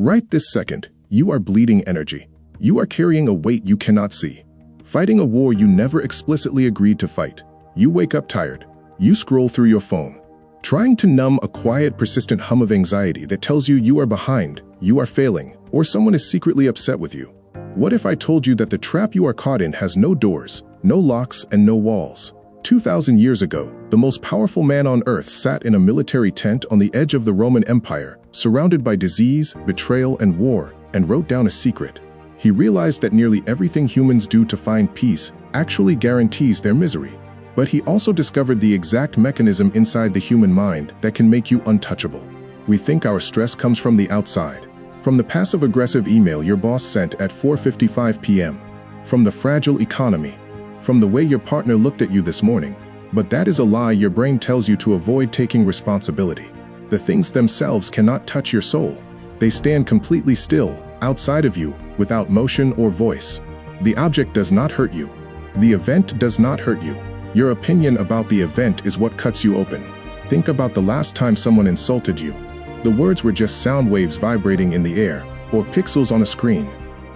Right this second, you are bleeding energy. You are carrying a weight you cannot see. Fighting a war you never explicitly agreed to fight. You wake up tired. You scroll through your phone, trying to numb a quiet, persistent hum of anxiety that tells you you are behind, you are failing, or someone is secretly upset with you. What if I told you that the trap you are caught in has no doors, no locks, and no walls? 2,000 years ago, the most powerful man on earth sat in a military tent on the edge of the Roman Empire, surrounded by disease, betrayal, and war, and wrote down a secret. He realized that nearly everything humans do to find peace actually guarantees their misery. But he also discovered the exact mechanism inside the human mind that can make you untouchable. We think our stress comes from the outside, from the passive-aggressive email your boss sent at 4:55 p.m., from the fragile economy, from the way your partner looked at you this morning. But that is a lie your brain tells you to avoid taking responsibility. The things themselves cannot touch your soul. They stand completely still, outside of you, without motion or voice. The object does not hurt you. The event does not hurt you. Your opinion about the event is what cuts you open. Think about the last time someone insulted you. The words were just sound waves vibrating in the air, or pixels on a screen.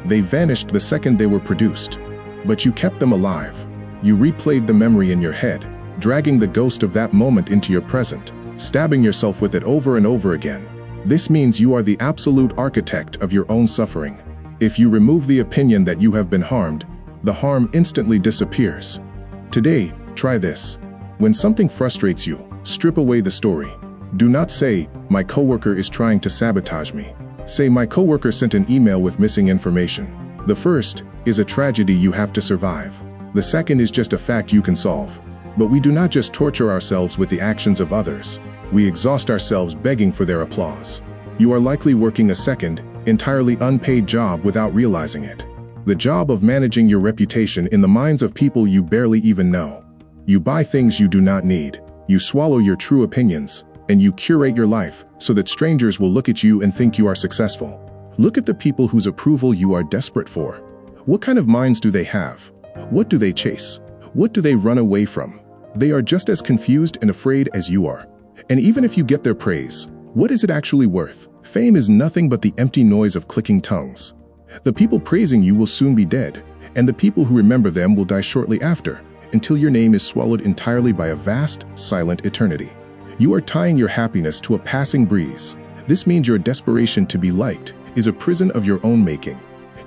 They vanished the second they were produced. But you kept them alive. You replayed the memory in your head, dragging the ghost of that moment into your present, stabbing yourself with it over and over again. This means you are the absolute architect of your own suffering. If you remove the opinion that you have been harmed, the harm instantly disappears. Today, try this. When something frustrates you, strip away the story. Do not say, "My coworker is trying to sabotage me." Say, "My coworker sent an email with missing information." The first is a tragedy you have to survive. The second is just a fact you can solve. But we do not just torture ourselves with the actions of others. We exhaust ourselves begging for their applause. You are likely working a second, entirely unpaid job without realizing it. The job of managing your reputation in the minds of people you barely even know. You buy things you do not need. You swallow your true opinions, and you curate your life so that strangers will look at you and think you are successful. Look at the people whose approval you are desperate for. What kind of minds do they have? What do they chase? What do they run away from? They are just as confused and afraid as you are. And even if you get their praise, what is it actually worth? Fame is nothing but the empty noise of clicking tongues. The people praising you will soon be dead, and the people who remember them will die shortly after, until your name is swallowed entirely by a vast, silent eternity. You are tying your happiness to a passing breeze. This means your desperation to be liked is a prison of your own making.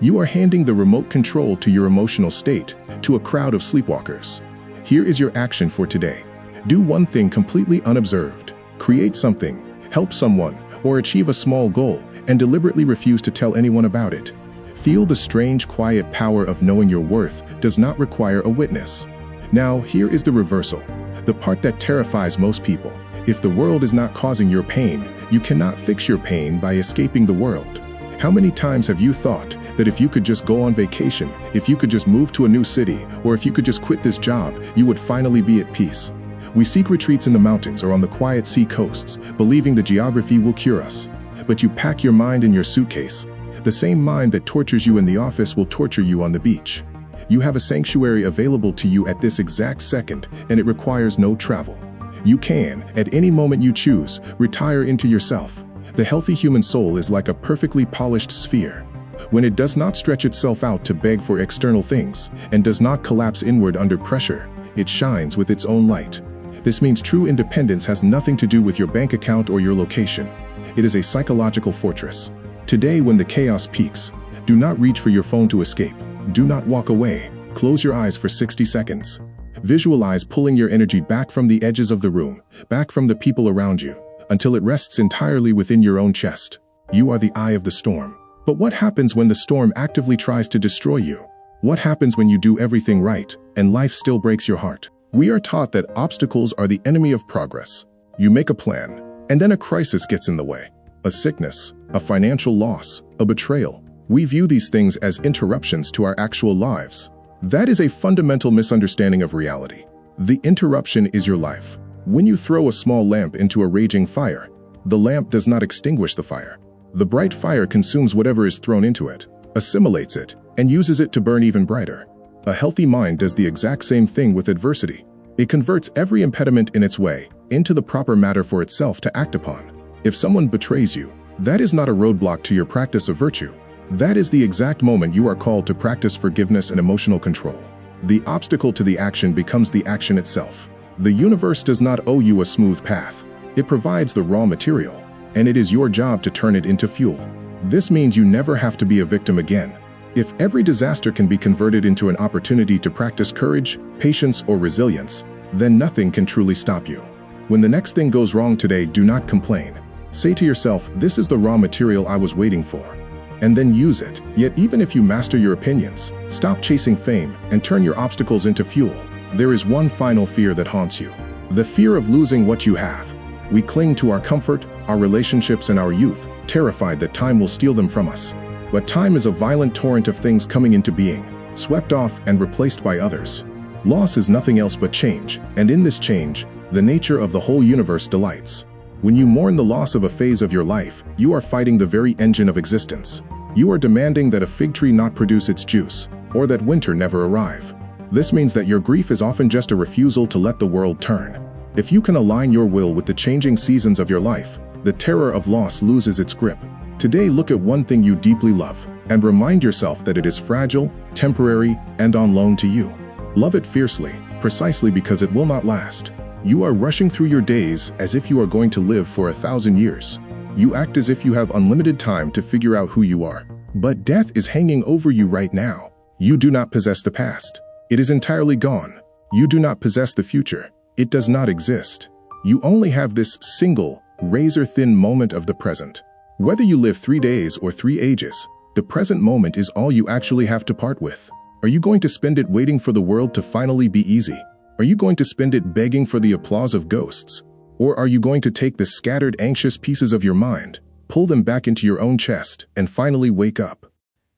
You are handing the remote control to your emotional state to a crowd of sleepwalkers. Here is your action for today. Do one thing completely unobserved. Create something, help someone, or achieve a small goal, and deliberately refuse to tell anyone about it. Feel the strange, quiet power of knowing your worth does not require a witness. Now, here is the reversal, the part that terrifies most people. If the world is not causing your pain, you cannot fix your pain by escaping the world. How many times have you thought that if you could just go on vacation, if you could just move to a new city, or if you could just quit this job, you would finally be at peace? We seek retreats in the mountains or on the quiet sea coasts, believing the geography will cure us. But you pack your mind in your suitcase. The same mind that tortures you in the office will torture you on the beach. You have a sanctuary available to you at this exact second, and it requires no travel. You can, at any moment you choose, retire into yourself. The healthy human soul is like a perfectly polished sphere. When it does not stretch itself out to beg for external things, and does not collapse inward under pressure, it shines with its own light. This means true independence has nothing to do with your bank account or your location. It is a psychological fortress. Today, when the chaos peaks, do not reach for your phone to escape. Do not walk away. Close your eyes for 60 seconds. Visualize pulling your energy back from the edges of the room, back from the people around you, until it rests entirely within your own chest. You are the eye of the storm. But what happens when the storm actively tries to destroy you? What happens when you do everything right, and life still breaks your heart? We are taught that obstacles are the enemy of progress. You make a plan, and then a crisis gets in the way. A sickness, a financial loss, a betrayal. We view these things as interruptions to our actual lives. That is a fundamental misunderstanding of reality. The interruption is your life. When you throw a small lamp into a raging fire, the lamp does not extinguish the fire. The bright fire consumes whatever is thrown into it, assimilates it, and uses it to burn even brighter. A healthy mind does the exact same thing with adversity. It converts every impediment in its way into the proper matter for itself to act upon. If someone betrays you, That is not a roadblock to your practice of virtue. That is the exact moment you are called to practice forgiveness and emotional control. The obstacle to the action becomes the action itself. The universe does not owe you a smooth path. It provides the raw material, and it is your job to turn it into fuel. This means you never have to be a victim again. If every disaster can be converted into an opportunity to practice courage, patience, or resilience, then nothing can truly stop you. When the next thing goes wrong today, do not complain. Say to yourself, this is the raw material I was waiting for. And then use it. Yet even if you master your opinions, stop chasing fame and turn your obstacles into fuel. There is one final fear that haunts you. The fear of losing what you have. We cling to our comfort, our relationships, and our youth, terrified that time will steal them from us. But time is a violent torrent of things coming into being, swept off and replaced by others. Loss is nothing else but change, and in this change, the nature of the whole universe delights. When you mourn the loss of a phase of your life, you are fighting the very engine of existence. You are demanding that a fig tree not produce its juice, or that winter never arrive. This means that your grief is often just a refusal to let the world turn. If you can align your will with the changing seasons of your life, the terror of loss loses its grip. Today, look at one thing you deeply love, and remind yourself that it is fragile, temporary, and on loan to you. Love it fiercely, precisely because it will not last. You are rushing through your days as if you are going to live for 1,000 years. You act as if you have unlimited time to figure out who you are. But death is hanging over you right now. You do not possess the past. It is entirely gone. You do not possess the future. It does not exist. You only have this single, razor-thin moment of the present. Whether you live 3 days or 3 ages, the present moment is all you actually have to part with. Are you going to spend it waiting for the world to finally be easy? Are you going to spend it begging for the applause of ghosts? Or are you going to take the scattered, anxious pieces of your mind, pull them back into your own chest, and finally wake up?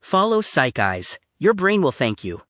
Follow Psych, guys. Your brain will thank you.